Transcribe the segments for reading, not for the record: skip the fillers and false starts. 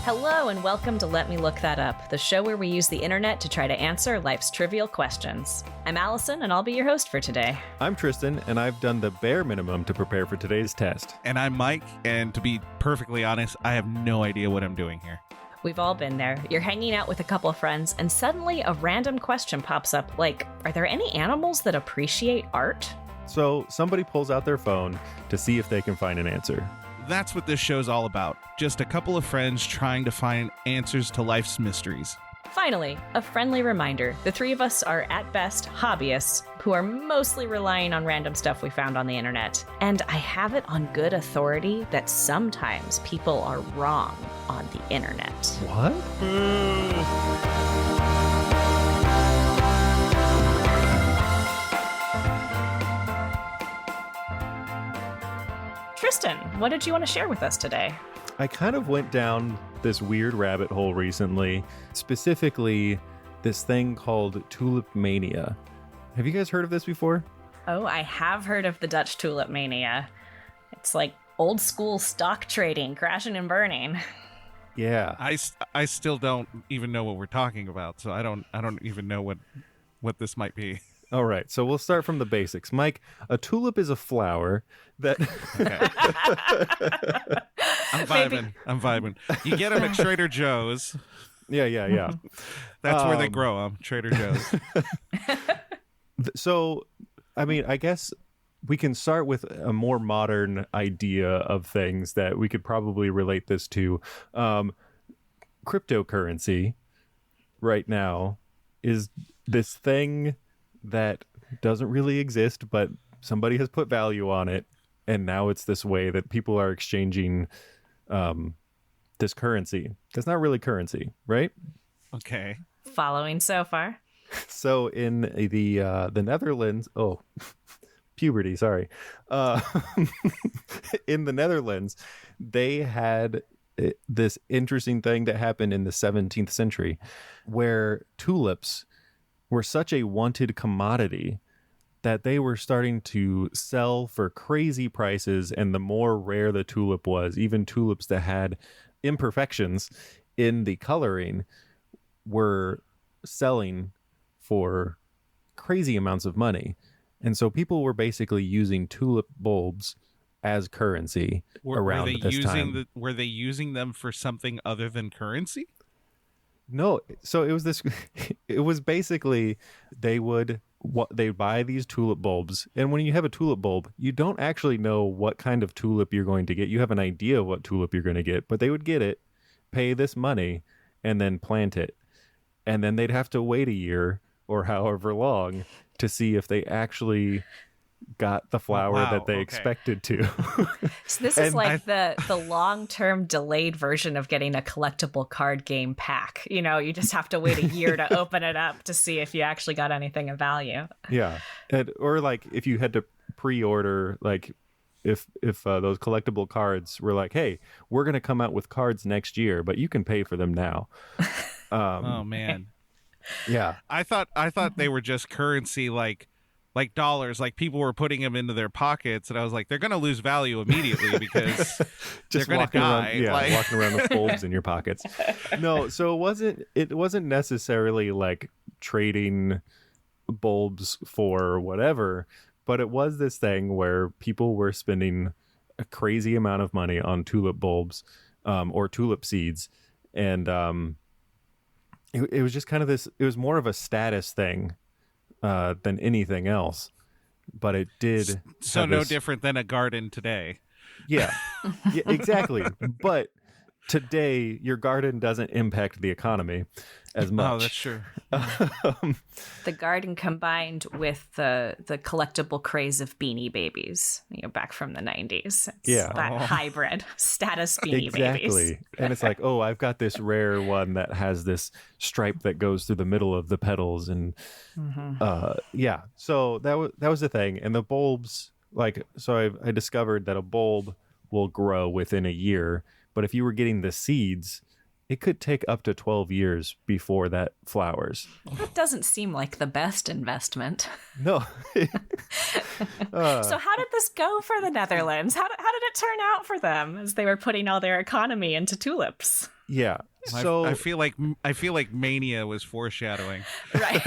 Hello and welcome to Let Me Look That Up, the show where we use the internet to try to answer life's trivial questions. I'm Allison, and I'll be your host for today. I'm Tristan, and I've done the bare minimum to prepare for today's test. And I'm Mike, and to be perfectly honest, I have no idea what I'm doing here. We've all been there. You're hanging out with a couple of friends, and suddenly a random question pops up like, are there any animals that appreciate art? So somebody pulls out their phone to see if they can find an answer. That's what this show's all about. Just a couple of friends trying to find answers to life's mysteries. Finally, a friendly reminder. The three of us are, at best, hobbyists who are mostly relying on random stuff we found on the internet. And I have it on good authority that sometimes people are wrong on the internet. What? Tristan, what did you want to share with us today? I kind of went down this weird rabbit hole recently, specifically this thing called Tulip Mania. Have you guys heard of this before? Oh, I have heard of the Dutch Tulip Mania. It's like old school stock trading, crashing and burning. Yeah. I still don't even know what we're talking about, so I don't even know what this might be. All right, so we'll start from the basics. Mike, a tulip is a flower that... I'm vibing. You get them at Trader Joe's. Yeah. That's where they grow them, Trader Joe's. So, I mean, I guess we can start with a more modern idea of things that we could probably relate this to. Cryptocurrency right now is this thing that doesn't really exist, but somebody has put value on it, and now it's this way that people are exchanging this currency. That's not really currency, right? Okay. Following so far. So in the Netherlands, puberty, sorry. In the Netherlands, they had this interesting thing that happened in the 17th century where tulips were such a wanted commodity that they were starting to sell for crazy prices. And the more rare the tulip was, even tulips that had imperfections in the coloring were selling for crazy amounts of money. And so people were basically using tulip bulbs as currency around this time. Were they using them for something other than currency? No, so it was basically they buy these tulip bulbs, and when you have a tulip bulb, you don't actually know what kind of tulip you're going to get. You have an idea of what tulip you're going to get, but they would get it, pay this money, and then plant it. And then they'd have to wait a year or however long to see if they actually got the flower that they expected to. So this is like the long-term delayed version of getting a collectible card game pack. You know, you just have to wait a year to open it up to see if you actually got anything of value. Yeah. Or like if you had to pre-order, like if those collectible cards were like, hey, we're going to come out with cards next year, but you can pay for them now. Oh, man. Yeah. I thought they were just currency like dollars, like people were putting them into their pockets, and I was like, they're going to lose value immediately because they're going to die. Walking around with bulbs in your pockets. No, so it wasn't necessarily like trading bulbs for whatever, but it was this thing where people were spending a crazy amount of money on tulip bulbs or tulip seeds, and it was just kind of this. It was more of a status thing than anything else, but it did. So no different than a garden today. Yeah, exactly. But today, your garden doesn't impact the economy as much. Oh, that's true. The garden combined with the collectible craze of Beanie Babies, back from the 90s. It's that hybrid status Beanie Babies. Exactly. And it's like, oh, I've got this rare one that has this stripe that goes through the middle of the petals. And so that was the thing. And the bulbs, I discovered that a bulb will grow within a year. But if you were getting the seeds, it could take up to 12 years before that flowers. That doesn't seem like the best investment. No. So how did this go for the Netherlands? How did it turn out for them as they were putting all their economy into tulips? Yeah. So I feel like Mania was foreshadowing. Right.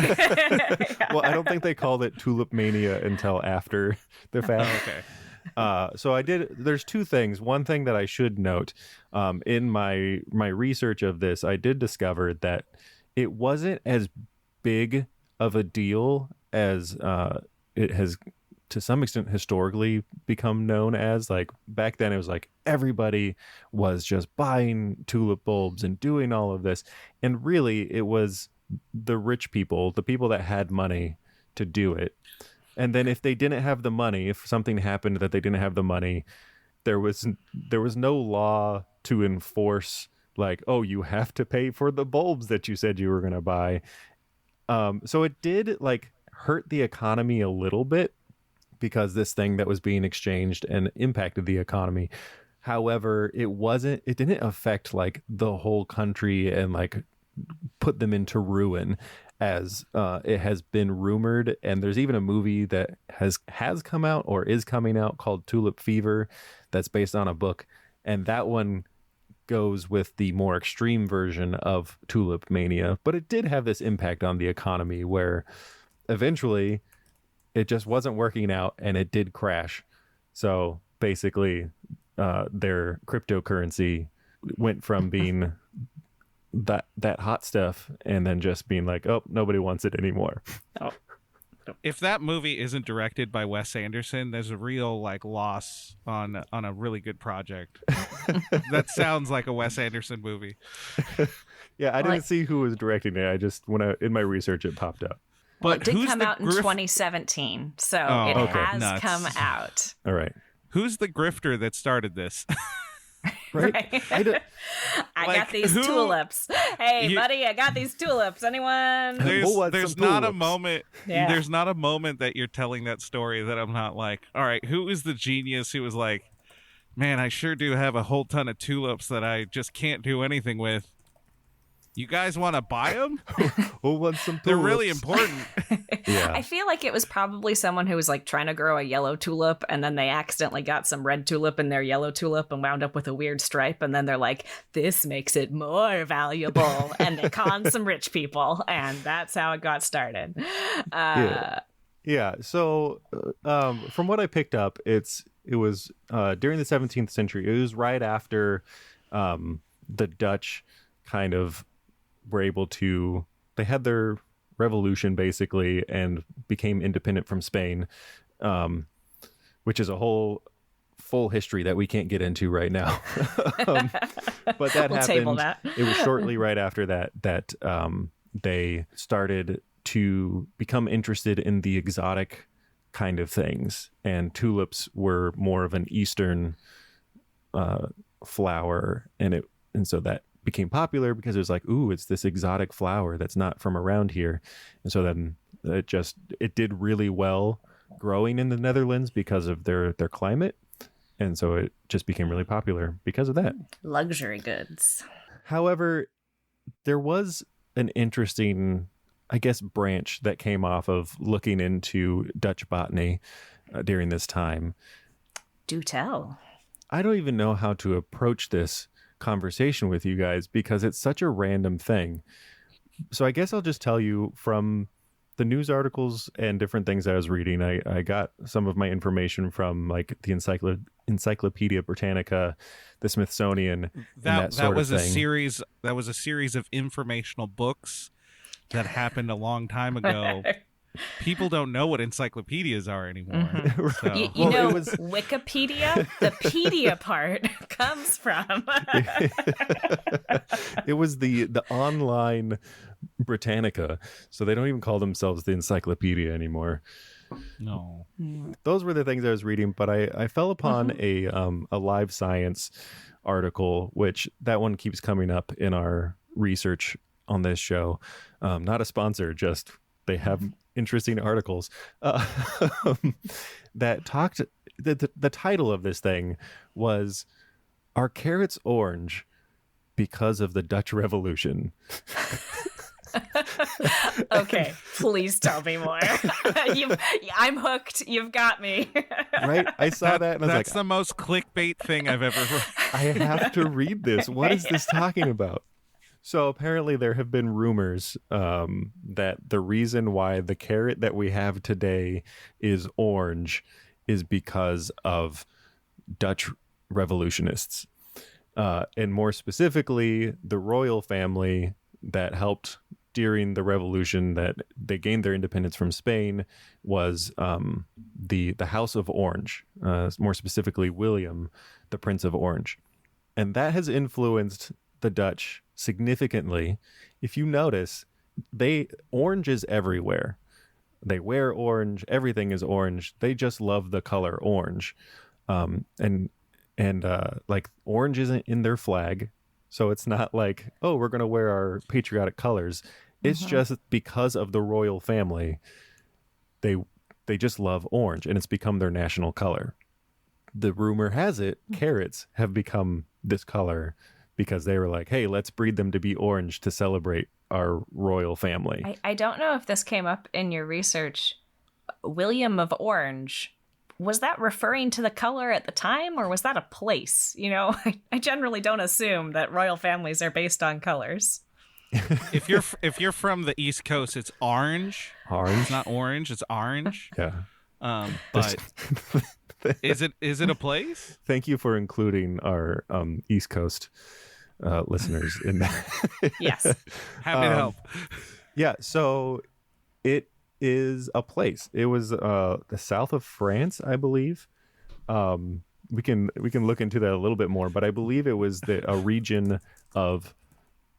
well, I don't think they called it Tulip Mania until after the fact. Okay. So there's two things. One thing that I should note, in my research of this, I did discover that it wasn't as big of a deal as it has to some extent historically become known as. Like back then it was like everybody was just buying tulip bulbs and doing all of this, and really it was the rich people, the people that had money to do it. And then if they didn't have the money, if something happened that they didn't have the money, there was no law to enforce like, oh, you have to pay for the bulbs that you said you were going to buy. So it did like hurt the economy a little bit, because this thing that was being exchanged and impacted the economy. However, it didn't affect like the whole country and like put them into ruin as it has been rumored. And there's even a movie that has come out or is coming out called Tulip Fever that's based on a book. And that one goes with the more extreme version of Tulip Mania. But it did have this impact on the economy where eventually it just wasn't working out and it did crash. So basically their cryptocurrency went from being that hot stuff and then just being like, oh, nobody wants it anymore. Oh. If that movie isn't directed by Wes Anderson, there's a real like loss on a really good project. That sounds like a Wes Anderson movie. Yeah, I didn't see who was directing it. I just in my research it popped up. Well, it But did come out in 2017, so it has nuts. come out. All right. Who's the grifter that started this? Right? I got these tulips. Hey, buddy, I got these tulips. Anyone? There's not a tulips? moment. Yeah. There's not a moment that you're telling that story that I'm not like, all right, who is the genius who was like, man, I sure do have a whole ton of tulips that I just can't do anything with. You guys want to buy them? Who wants some tulips? They're really important. Yeah. I feel like it was probably someone who was like trying to grow a yellow tulip, and then they accidentally got some red tulip in their yellow tulip and wound up with a weird stripe, and then they're like, this makes it more valuable, and they conned some rich people, and that's how it got started. Yeah. So from what I picked up, it was during the 17th century. It was right after the Dutch kind of were able to, they had their revolution basically and became independent from Spain, which is a whole full history that we can't get into right now. But that We'll happened. table that. It was shortly right after that they started to become interested in the exotic kind of things, and tulips were more of an Eastern flower, and so that became popular because it was like, ooh, it's this exotic flower that's not from around here. And so then it did really well growing in the Netherlands because of their climate, and so it just became really popular because of that. Luxury goods. However, there was an interesting, I guess, branch that came off of looking into Dutch botany during this time. Do tell. I don't even know how to approach this conversation with you guys because it's such a random thing. So I guess I'll just tell you from the news articles and different things I was reading. I got some of my information from like the Encyclopedia Britannica, the Smithsonian, that was a thing. series. That was a series of informational books that happened a long time ago. People don't know what encyclopedias are anymore. Mm-hmm. So. You know, Wikipedia, the pedia part comes from. It was the online Britannica, so they don't even call themselves the encyclopedia anymore. No. Those were the things I was reading, but I fell upon a Live Science article, which that one keeps coming up in our research on this show. Not a sponsor, just they have interesting articles that talked. The title of this thing was, "Are Carrots Orange?" because of the Dutch Revolution. Okay, please tell me more. I'm hooked. You've got me. Right? I saw that and I was That's like, the most clickbait thing I've ever read. I have to read this. What is this talking about? So apparently there have been rumors that the reason why the carrot that we have today is orange is because of Dutch revolutionists. And more specifically, the royal family that helped during the revolution that they gained their independence from Spain was the House of Orange, more specifically William, the Prince of Orange. And that has influenced the Dutch significantly. If you notice, orange is everywhere. They wear orange. Everything is orange. They just love the color orange. And like orange isn't in their flag. So it's not like, oh, we're going to wear our patriotic colors. It's just because of the royal family. They just love orange and it's become their national color. The rumor has it carrots have become this color because they were like, hey, let's breed them to be orange to celebrate our royal family. I don't know if this came up in your research. William of Orange, was that referring to the color at the time or was that a place? You know, I generally don't assume that royal families are based on colors. If you're from the East Coast, it's orange. Orange? It's not orange, it's orange. Yeah. But is it a place? Thank you for including our East Coast listeners in that. Yes. Happy to help. Yeah, so it is a place. It was the south of France, I believe. We can look into that a little bit more, but I believe it was a region of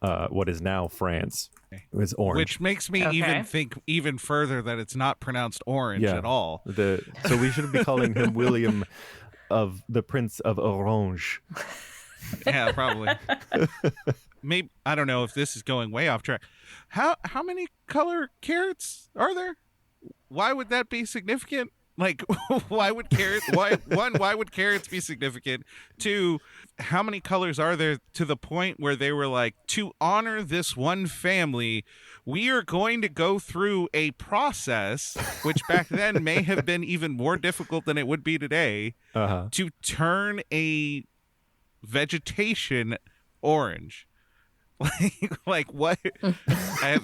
what is now France. It was orange, Which makes me even think even further that it's not pronounced orange at all. So we should be calling him William of the Prince of Orange. Yeah, probably. Maybe I don't know if this is going way off track. How many color carrots are there? Why would that be significant? Like, why would carrots be significant? Two, how many colors are there to the point where they were like, to honor this one family, we are going to go through a process, which back then may have been even more difficult than it would be today, to turn a vegetation orange. Like what? I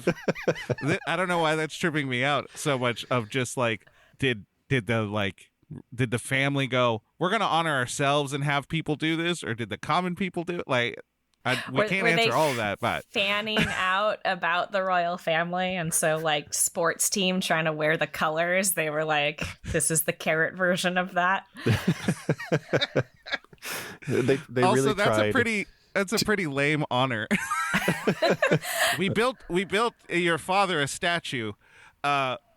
don't know why that's tripping me out so much. Of just like, did the family go, we're gonna honor ourselves and have people do this, or did the common people do it? Like, we can't answer all of that, but fanning out about the royal family, and so like sports team trying to wear the colors, they were like, this is the carrot version of that. They also really that's tried. That's a pretty lame honor. we built your father a statue.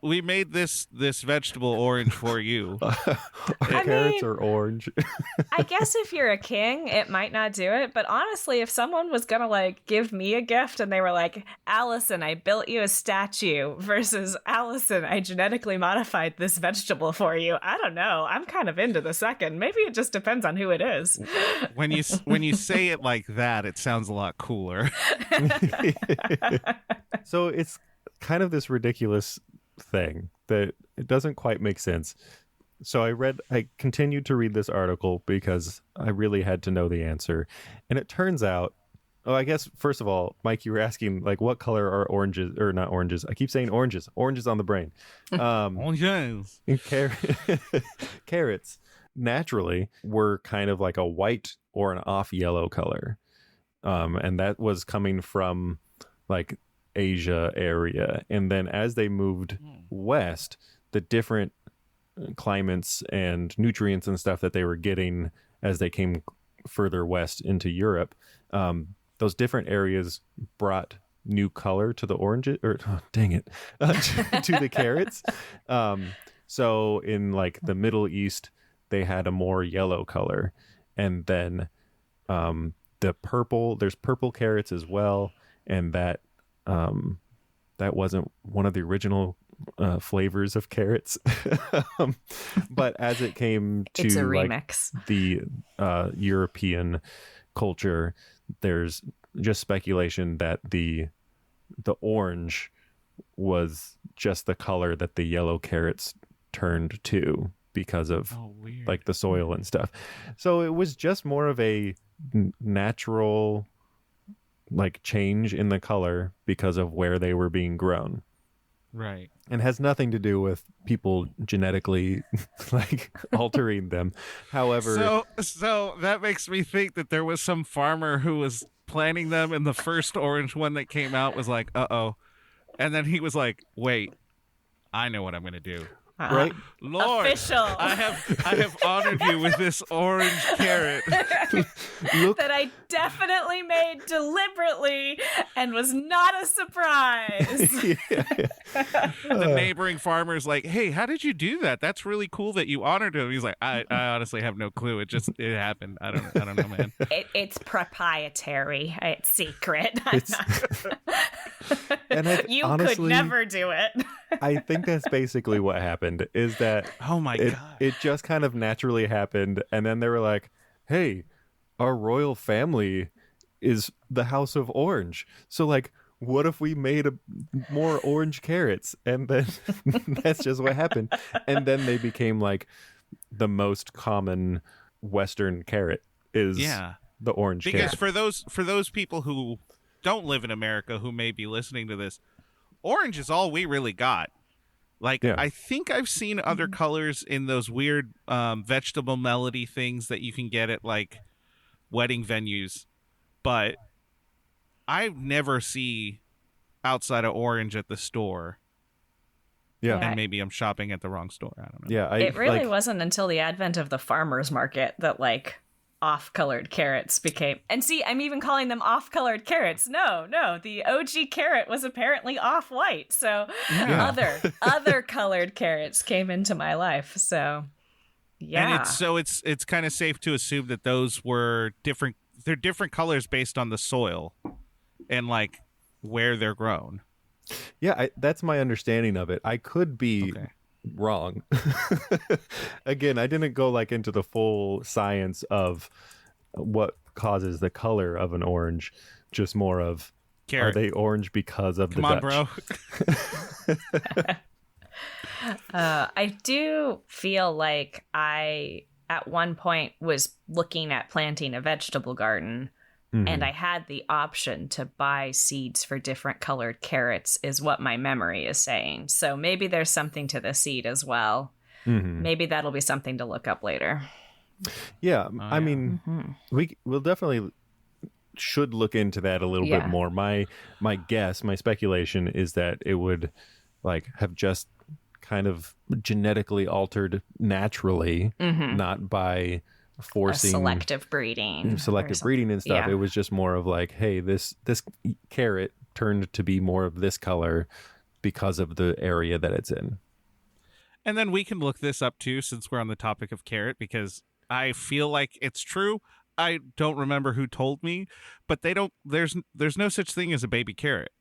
We made this vegetable orange for you. Carrots are orange. I guess if you're a king, it might not do it. But honestly, if someone was going to like give me a gift and they were like, Allison, I built you a statue versus Allison, I genetically modified this vegetable for you. I don't know. I'm kind of into the second. Maybe it just depends on who it is. When you say it like that, it sounds a lot cooler. So it's kind of this ridiculous thing that it doesn't quite make sense. So I continued to read this article because I really had to know the answer. And it turns out, I guess, first of all, Mike, you were asking, like, what color are oranges, or not oranges? I keep saying oranges. Oranges on the brain. Oranges. Carrots naturally were kind of like a white or an off yellow color. And that was coming from like Asia area. And then as they moved west, the different climates and nutrients and stuff that they were getting as they came further west into Europe, those different areas brought new color to the oranges, or to the carrots. So in like the Middle East, they had a more yellow color. And then there's purple carrots as well. And that wasn't one of the original flavors of carrots. But as it came to it's a remix. Like, the European culture, there's just speculation that the orange was just the color that the yellow carrots turned to because of like the soil and stuff. So it was just more of a natural like change in the color because of where they were being grown. Right. And has nothing to do with people genetically like altering them. However, so that makes me think that there was some farmer who was planting them, and the first orange one that came out was like, uh-oh. And then he was like, wait, I know what I'm going to do. right? Lord, Official. I have honored you with this orange carrot. Look, That I definitely made deliberately and was not a surprise. The neighboring farmer's like, hey, how did you do that? That's really cool that you honored him. He's like, I honestly have no clue. It happened. I don't know, man. It's proprietary. It's secret. You honestly, could never do it. I think that's basically what happened, is that Oh my God. it just kind of naturally happened. And then they were like, hey, our royal family is the House of Orange. So like, what if we made more orange carrots? And then that's just what happened. And then they became like the most common Western carrot is the orange because carrot. for those people who don't live in America who may be listening to this, orange is all we really got. Like, I think I've seen other colors in those weird vegetable melody things that you can get at like wedding venues, but I never see outside of orange at the store. Yeah. And maybe I'm shopping at the wrong store. I don't know. Yeah. It really wasn't until the advent of the farmer's market that like off-colored carrots became, and see, I'm even calling them off-colored carrots. No, the OG carrot was apparently off-white. So other colored carrots came into my life. So yeah. And it's kind of safe to assume that those were different. They're different colors based on the soil and like where they're grown. Yeah, that's my understanding of it. I could be wrong. Again, I didn't go like into the full science of what causes the color of an orange, just more of Carrot. Are they orange because of Come the on, Dutch? bro. I do feel like I at one point was looking at planting a vegetable garden. And I had the option to buy seeds for different colored carrots, is what my memory is saying. So maybe there's something to the seed as well. Maybe that'll be something to look up later. Yeah, I mean, we'll definitely should look into that a little bit more. My guess, my speculation is that it would like have just kind of genetically altered naturally, not by forcing selective breeding and stuff. Yeah. It was just more of like, hey, this carrot turned to be more of this color because of the area that it's in. And then we can look this up too, since we're on the topic of carrot, because I feel like it's true. I don't remember who told me, but there's no such thing as a baby carrot.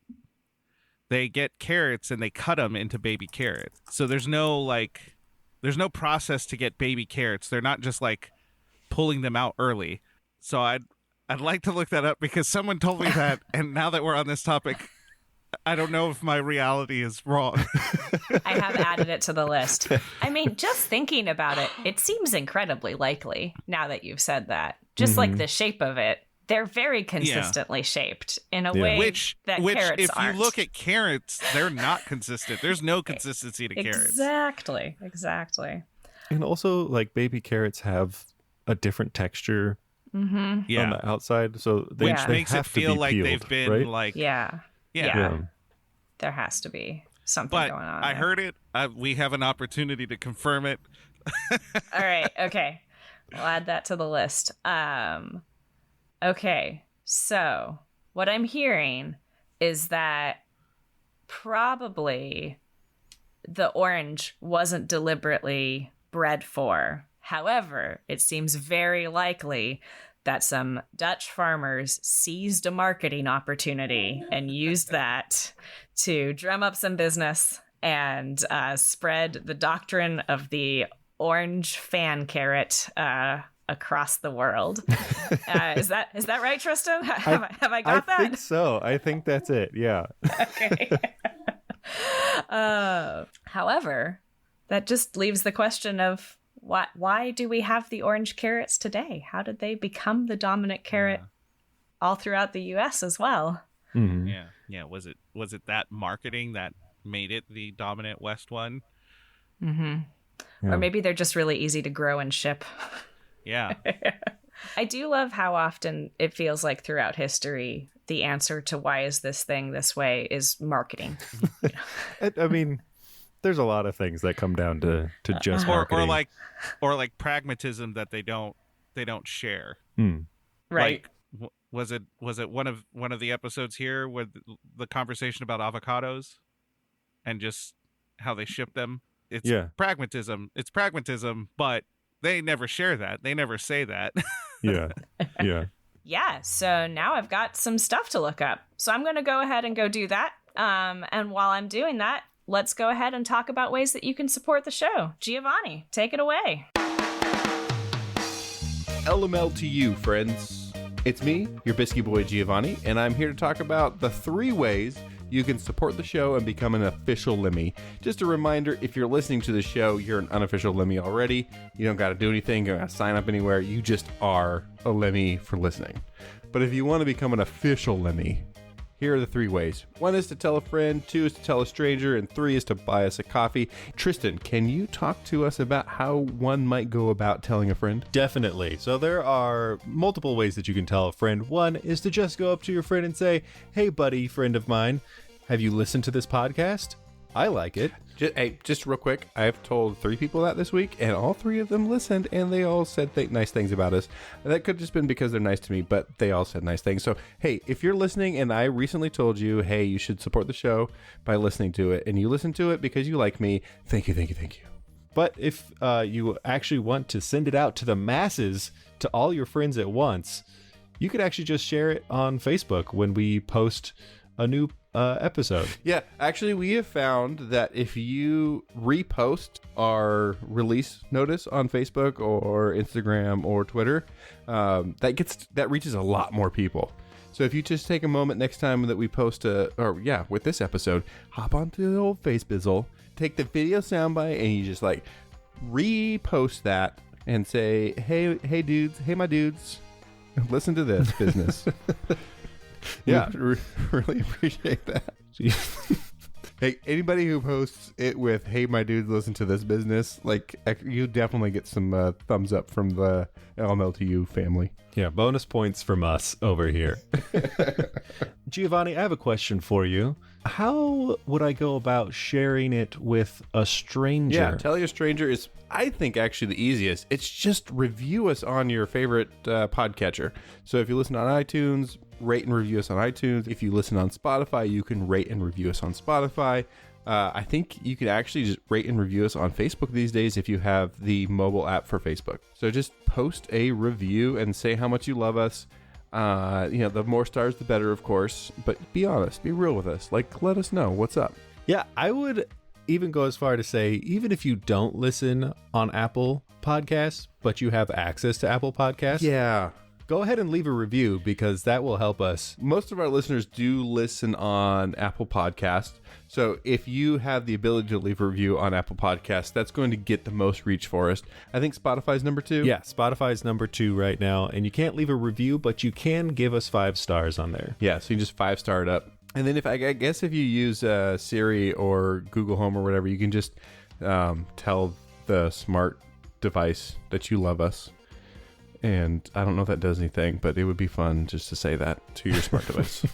They get carrots and they cut them into baby carrot. So there's no process to get baby carrots. They're not just like pulling them out early. So I'd like to look that up because someone told me that, and now that we're on this topic, I don't know if my reality is wrong. I have added it to the list. I mean, just thinking about it, it seems incredibly likely now that you've said that. Just like the shape of it, they're very consistently shaped in a way that carrots if aren't. you look at carrots, they're not consistent. The's no consistency to carrots. Exactly. And also, like, baby carrots have a different texture on the outside, so they makes have it feel to be like peeled, they've been right? like Yeah. There has to be something But going on. I there. heard it. We have an opportunity to confirm it. All right. Okay. We'll add that to the list. Okay. So what I'm hearing is that probably the orange wasn't deliberately bred for. However, it seems very likely that some Dutch farmers seized a marketing opportunity and used that to drum up some business and spread the doctrine of the orange fan carrot across the world. Is that right, Tristan? Have I got that? I think so. I think that's it. Yeah. Okay. However, that just leaves the question of why do we have the orange carrots today? How did they become the dominant carrot all throughout the U.S. as well? Mm-hmm. Yeah. Was it that marketing that made it the dominant West one? Mm-hmm. Yeah. Or maybe they're just really easy to grow and ship. Yeah. I do love how often it feels like throughout history, the answer to why is this thing this way is marketing. I mean, there's a lot of things that come down to just marketing. or like pragmatism that they don't share. Right. Like, was it one of the episodes here with the conversation about avocados and just how they ship them? It's pragmatism. It's pragmatism, but they never share that. They never say that. Yeah. Yeah, so now I've got some stuff to look up. So I'm going to go ahead and go do that. And while I'm doing that, let's go ahead and talk about ways that you can support the show. Giovanni, take it away. LML to you, friends. It's me, your Biscuit Boy Giovanni, and I'm here to talk about the 3 ways you can support the show and become an official Lemmy. Just a reminder, if you're listening to the show, you're an unofficial Lemmy already. You don't got to do anything, you don't got to sign up anywhere. You just are a Lemmy for listening. But if you want to become an official Lemmy, here are the 3 ways. 1 is to tell a friend, 2 is to tell a stranger, and 3 is to buy us a coffee. Tristan, can you talk to us about how one might go about telling a friend? Definitely. So there are multiple ways that you can tell a friend. 1 is to just go up to your friend and say, "Hey, buddy, friend of mine, have you listened to this podcast? I like it." Just real quick, I've told 3 people that this week, and all 3 of them listened, and they all said nice things about us. And that could have just been because they're nice to me, but they all said nice things. So, hey, if you're listening and I recently told you, hey, you should support the show by listening to it, and you listen to it because you like me, thank you. But if you actually want to send it out to the masses, to all your friends at once, you could actually just share it on Facebook when we post a new episode. Yeah, actually, we have found that if you repost our release notice on Facebook or Instagram or Twitter, that reaches a lot more people. So if you just take a moment next time that we post with this episode, hop onto the old Facebizzle, take the video soundbite, and you just like repost that and say, hey dudes, hey my dudes, listen to this business. Yeah, really appreciate that. Hey, anybody who posts it with, "Hey, my dudes, listen to this business," like, you definitely get some thumbs up from the LMLTU family. Yeah, bonus points from us over here. Giovanni, I have a question for you. How would I go about sharing it with a stranger? Yeah, telling a stranger is, I think, actually the easiest. It's just review us on your favorite podcatcher. So if you listen on iTunes, rate and review us on iTunes. If you listen on Spotify, you can rate and review us on Spotify. I think you can actually just rate and review us on Facebook these days if you have the mobile app for Facebook. So just post a review and say how much you love us. The more stars, the better, of course. But be honest, be real with us. Like, let us know what's up. Yeah, I would even go as far to say, even if you don't listen on Apple Podcasts, but you have access to Apple Podcasts, yeah, go ahead and leave a review, because that will help us. Most of our listeners do listen on Apple Podcasts. So if you have the ability to leave a review on Apple Podcasts, that's going to get the most reach for us. I think Spotify's number 2. Yeah, Spotify's number 2 right now. And you can't leave a review, but you can give us 5 stars on there. Yeah, so you just 5-star it up. And then I guess if you use Siri or Google Home or whatever, you can just tell the smart device that you love us. And I don't know if that does anything, but it would be fun just to say that to your smart device.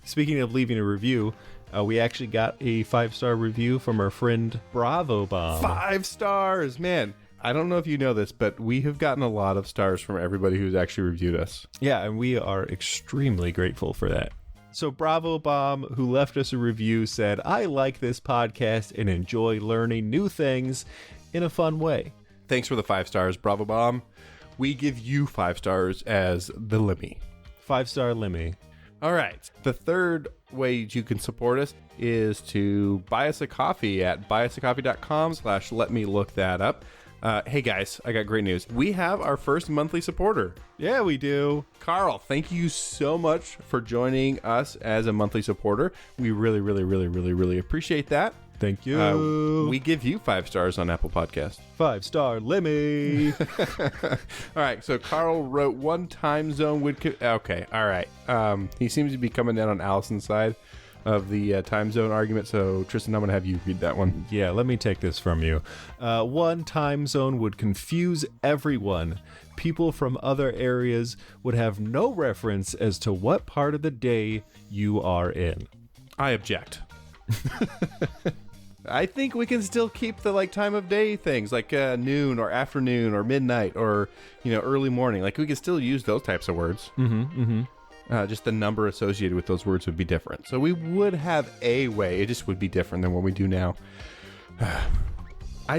Speaking of leaving a review, we actually got a 5-star review from our friend Bravo Bomb. 5 stars, man. I don't know if you know this, but we have gotten a lot of stars from everybody who's actually reviewed us. Yeah, and we are extremely grateful for that. So Bravo Bomb, who left us a review, said, "I like this podcast and enjoy learning new things in a fun way." Thanks for the 5 stars, Bravo Bomb. We give you 5 stars as the Lemmy. 5-star Lemmy. All right. The third way you can support us is to buy us a coffee at buyusacoffee.com/let me look that up. Hey guys, I got great news. We have our first monthly supporter. Yeah, we do. Carl, thank you so much for joining us as a monthly supporter. We really, really, really, really, really appreciate that. Thank you. We give you 5 stars on Apple Podcast. 5-star Lemmy. All right, so Carl wrote one time zone would... Okay, all right. He seems to be coming down on Allison's side of the time zone argument, so Tristan, I'm going to have you read that one. Yeah, let me take this from you. One time zone would confuse everyone. People from other areas would have no reference as to what part of the day you are in. I object. I think we can still keep the time of day things like noon or afternoon or midnight or early morning. Like we can still use those types of words. Just the number associated with those words would be different. So we would have a way. It just would be different than what we do now. I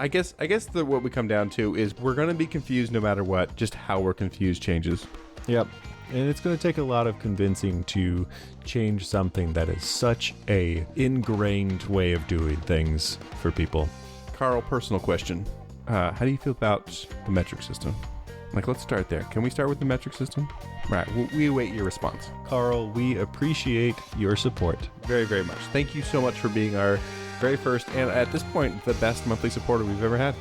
guess what we come down to is we're going to be confused no matter what. Just how we're confused changes. Yep. And it's going to take a lot of convincing to change something that is such a ingrained way of doing things for people. Carl, personal question. How do you feel about the metric system? Let's start there. Can we start with the metric system? Right. We await your response. Carl, we appreciate your support. Very, very much. Thank you so much for being our very first, and at this point, the best monthly supporter we've ever had.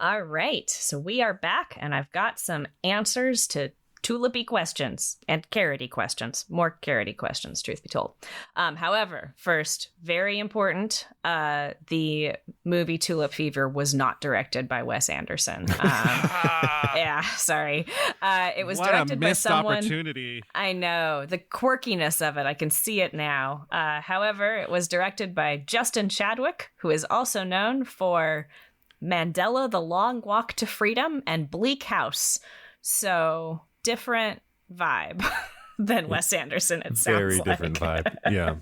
All right, so we are back, and I've got some answers to tulipy questions and carroty questions. More carroty questions, truth be told. However, first, very important, the movie Tulip Fever was not directed by Wes Anderson. Yeah, sorry. It was directed by someone... What a missed opportunity. I know. The quirkiness of it, I can see it now. However, it was directed by Justin Chadwick, who is also known for Mandela, The Long Walk to Freedom, and Bleak House. So, different vibe than Wes Anderson, it sounds Very like. different vibe, yeah.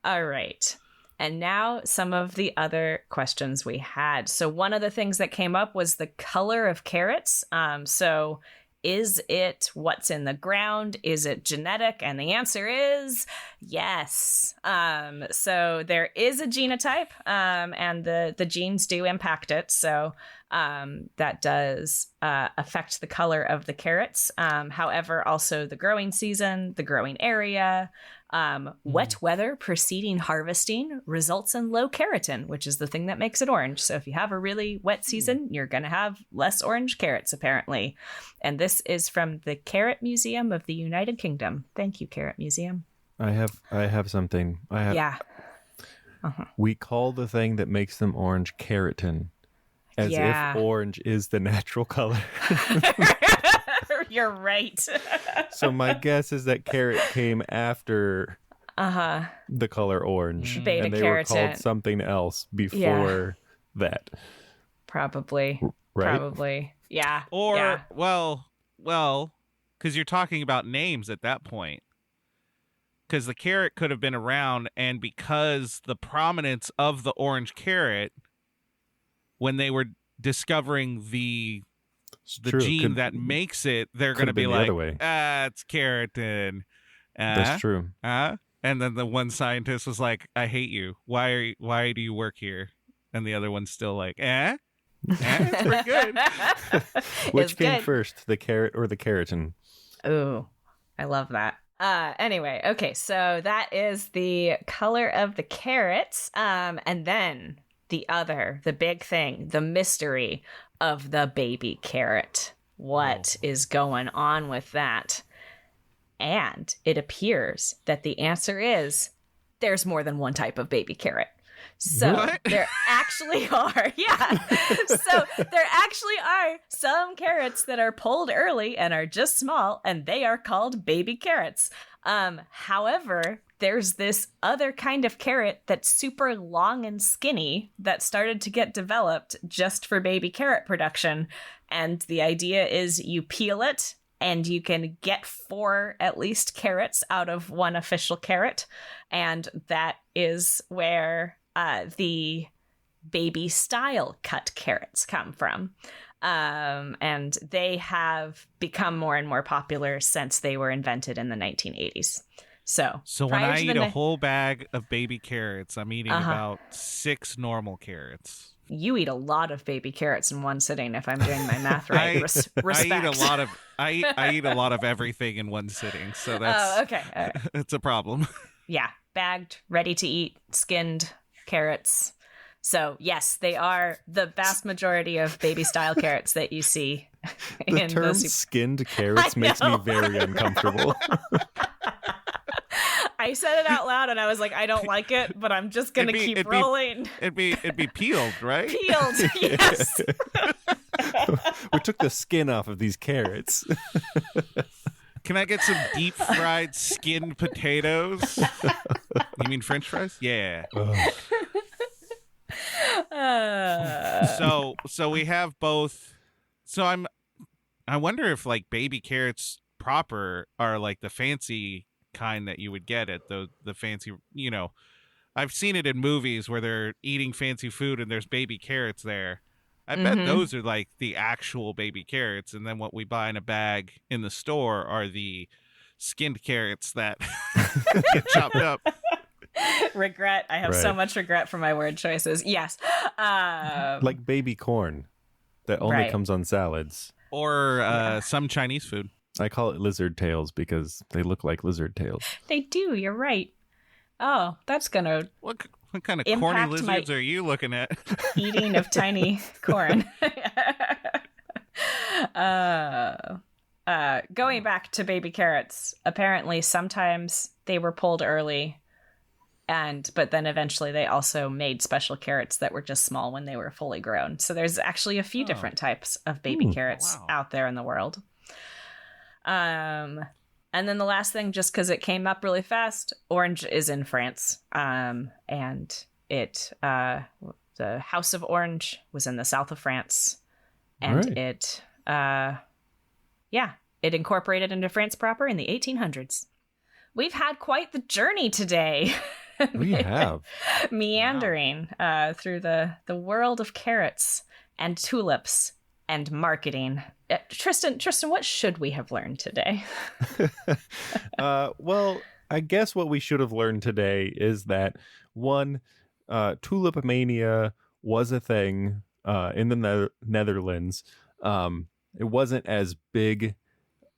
All right. And now some of the other questions we had. So one of the things that came up was the color of carrots. So is it what's in the ground? Is it genetic? And the answer is yes. So there is a genotype, and the genes do impact it. So that does affect the color of the carrots. However, also the growing season, the growing area, wet weather preceding harvesting results in low keratin, which is the thing that makes it orange. So if you have a really wet season, you're going to have less orange carrots, apparently. And this is from the Carrot Museum of the United Kingdom. Thank you, Carrot Museum. I have something. Yeah. We call the thing that makes them orange keratin, as if orange is the natural color. You're right. So my guess is that carrot came after the color orange. Beta and they carotene. were called something else before that. Probably. Right? Probably. Yeah. Or, yeah. well, because you're talking about names at that point. Because the carrot could have been around, and because the prominence of the orange carrot, when they were discovering the gene that makes it, they're going to be like, it's keratin. That's true. And then the one scientist was like, I hate you. Why do you work here? And the other one's still like, it's pretty good. Which came first, the carrot or the keratin? Ooh, I love that. Anyway, okay, so that is the color of the carrots. And then the big thing, the mystery of the baby carrot. What is going on with that? And it appears that the answer is there's more than one type of baby carrot. So there actually are. Yeah. So there actually are some carrots that are pulled early and are just small, and they are called baby carrots. However, there's this other kind of carrot that's super long and skinny that started to get developed just for baby carrot production. And the idea is you peel it and you can get 4 at least carrots out of one official carrot. And that is where the baby style cut carrots come from. And they have become more and more popular since they were invented in the 1980s. So when prior I to eat the a whole bag of baby carrots, I'm eating about 6 normal carrots. You eat a lot of baby carrots in one sitting, if I'm doing my math right. Respect. I eat a lot of everything in one sitting, so that's okay. All right. it's a problem. Yeah, bagged, ready to eat, skinned carrots. So yes, they are the vast majority of baby style carrots that you see. The in term the skinned carrots makes me very uncomfortable. I said it out loud and I was like, I don't like it, but I'm just gonna keep rolling. It'd be peeled, right? Peeled, yes. We took the skin off of these carrots. Can I get some deep fried skinned potatoes? You mean French fries? Yeah. So we have both. So I wonder if like baby carrots proper are like the fancy kind that you would get at the fancy, I've seen it in movies where they're eating fancy food and there's baby carrots there. I bet those are like the actual baby carrots, and then what we buy in a bag in the store are the skinned carrots that get chopped up. Regret. I have so much regret for my word choices. Yes. Like baby corn that only comes on salads. Or some Chinese food. I call it lizard tails because they look like lizard tails. They do. You're right. Oh, that's going to... What kind of corny lizards are you looking at? Eating of tiny corn. Going back to baby carrots, apparently sometimes they were pulled early, but then eventually they also made special carrots that were just small when they were fully grown. So there's actually a few different types of baby carrots out there in the world. And then the last thing, just because it came up really fast, orange is in France. And it, the House of Orange was in the south of France. And it incorporated into France proper in the 1800s. We've had quite the journey today. We have. Meandering through the world of carrots and tulips and marketing. Tristan, what should we have learned today? Well, I guess what we should have learned today is that, one, Tulip Mania was a thing in the Netherlands. It wasn't as big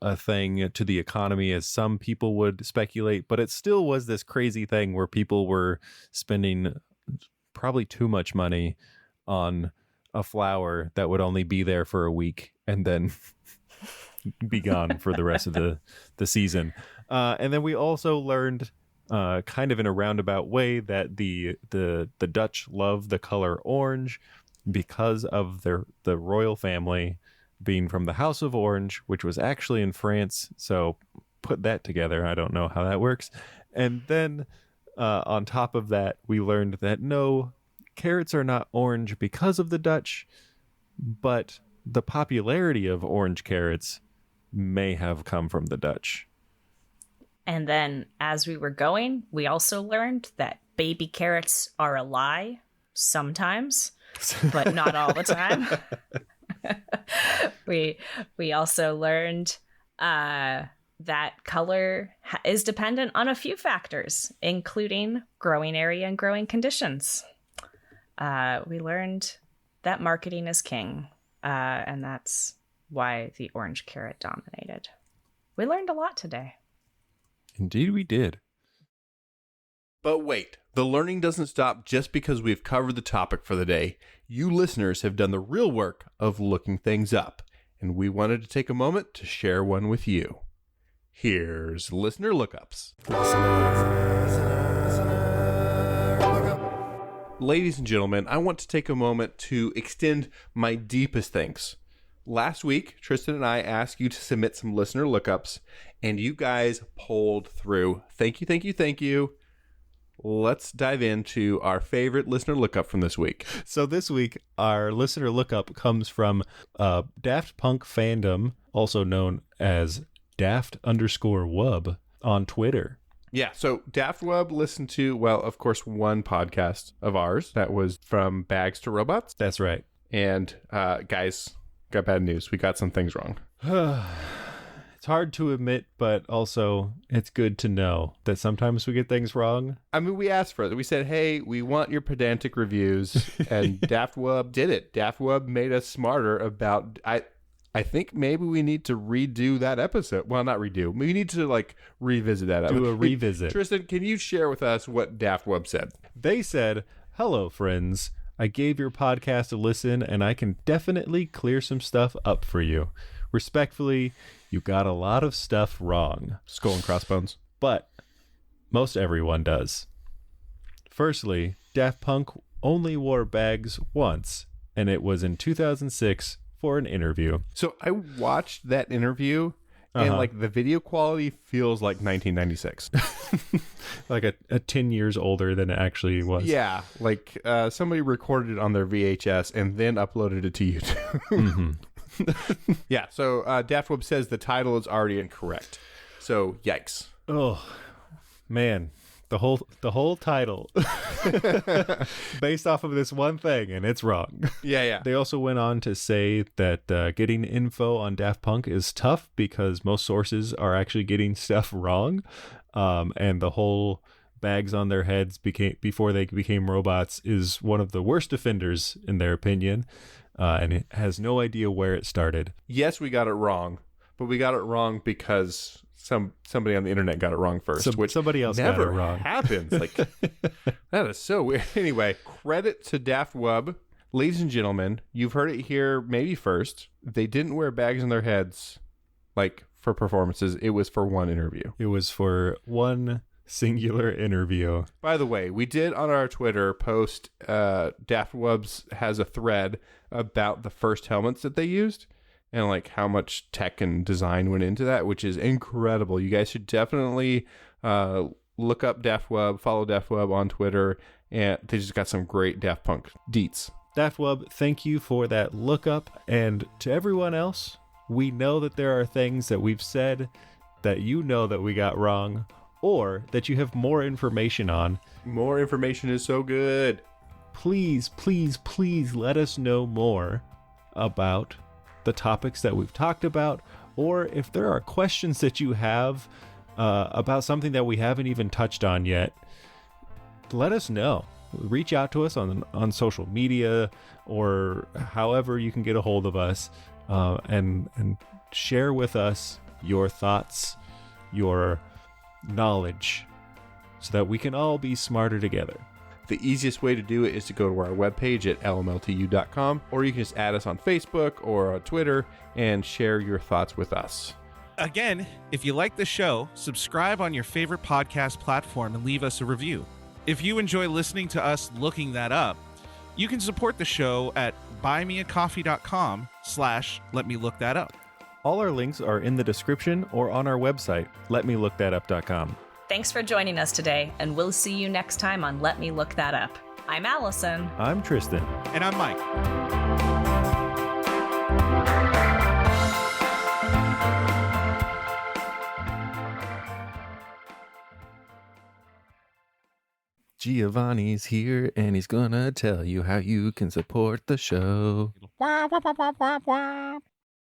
a thing to the economy as some people would speculate, but it still was this crazy thing where people were spending probably too much money on a flower that would only be there for a week and then be gone for the rest of the season. And then we also learned kind of in a roundabout way that the Dutch love the color orange because of the royal family being from the House of Orange, which was actually in France. So put that together. I don't know how that works. And then on top of that, we learned that no, carrots are not orange because of the Dutch, but the popularity of orange carrots may have come from the Dutch. And then as we were going, we also learned that baby carrots are a lie sometimes, but not all the time. We also learned that color is dependent on a few factors, including growing area and growing conditions. We learned that marketing is king, and that's why the orange carrot dominated. We learned a lot today. Indeed we did. But wait, the learning doesn't stop just because we've covered the topic for the day. You listeners have done the real work of looking things up, and we wanted to take a moment to share one with you. Here's Listener Lookups. Ladies and gentlemen, I want to take a moment to extend my deepest thanks. Last week, Tristan and I asked you to submit some listener lookups, and you guys pulled through. Thank you, thank you, thank you. Let's dive into our favorite listener lookup from this week. So this week, our listener lookup comes from Daft Punk Fandom, also known as Daft_Wub on Twitter. Yeah, so Daft Wub listened to, well, of course, one podcast of ours that was from Bags to Robots. That's right. And guys, got bad news. We got some things wrong. It's It's hard to admit, but also it's good to know that sometimes we get things wrong. I mean, we asked for it. We said, hey, we want your pedantic reviews. And Daft Wub did it. Daft Wub made us smarter about... I think maybe we need to redo that episode. Well, not redo. We need to revisit that episode. Do a revisit. Tristan, can you share with us what Daft Wub said? They said, "Hello, friends. I gave your podcast a listen, and I can definitely clear some stuff up for you. Respectfully, you got a lot of stuff wrong." Skull and crossbones. But most everyone does. Firstly, Daft Punk only wore bags once, and it was in 2006 for an interview. So I watched that interview, and the video quality feels like 1996. Like a 10 years older than it actually was. Yeah, somebody recorded it on their VHS and then uploaded it to YouTube. Yeah, so Daft Web says the title is already incorrect. So, yikes. Oh, man. The whole title based off of this one thing, and it's wrong. Yeah. They also went on to say that getting info on Daft Punk is tough because most sources are actually getting stuff wrong. And the whole bags on their heads before they became robots is one of the worst offenders in their opinion. And it has no idea where it started. Yes, we got it wrong, but we got it wrong because somebody on the internet got it wrong first, which somebody else never got it wrong. happens. That is so weird. Anyway, credit to Daft Wub. Ladies and gentlemen, you've heard it here maybe first. They didn't wear bags on their heads for performances. It was for one interview. It was for one singular interview. By the way, we did on our Twitter post, Daft Wubs has a thread about the first helmets that they used and how much tech and design went into that, which is incredible. You guys should definitely look up Daft Wub, follow Daft Wub on Twitter, and they just got some great Daft Punk deets. Daft Wub, thank you for that lookup. And to everyone else, we know that there are things that we've said that you know that we got wrong, or that you have more information on. More information is so good. Please, please, please let us know more about the topics that we've talked about, or if there are questions that you have about something that we haven't even touched on yet, let us know. Reach out to us on social media or however you can get a hold of us, and share with us your thoughts, your knowledge, so that we can all be smarter together. The easiest way to do it is to go to our webpage at lmltu.com, or you can just add us on Facebook or on Twitter and share your thoughts with us. Again, if you like the show, subscribe on your favorite podcast platform and leave us a review. If you enjoy listening to us looking that up, you can support the show at buymeacoffee.com/letmelookthatup. All our links are in the description or on our website, letmelookthatup.com. Thanks for joining us today, and we'll see you next time on Let Me Look That Up. I'm Allison. I'm Tristan. And I'm Mike. Giovanni's here, and he's gonna tell you how you can support the show. Wah, wah, wah, wah, wah, wah.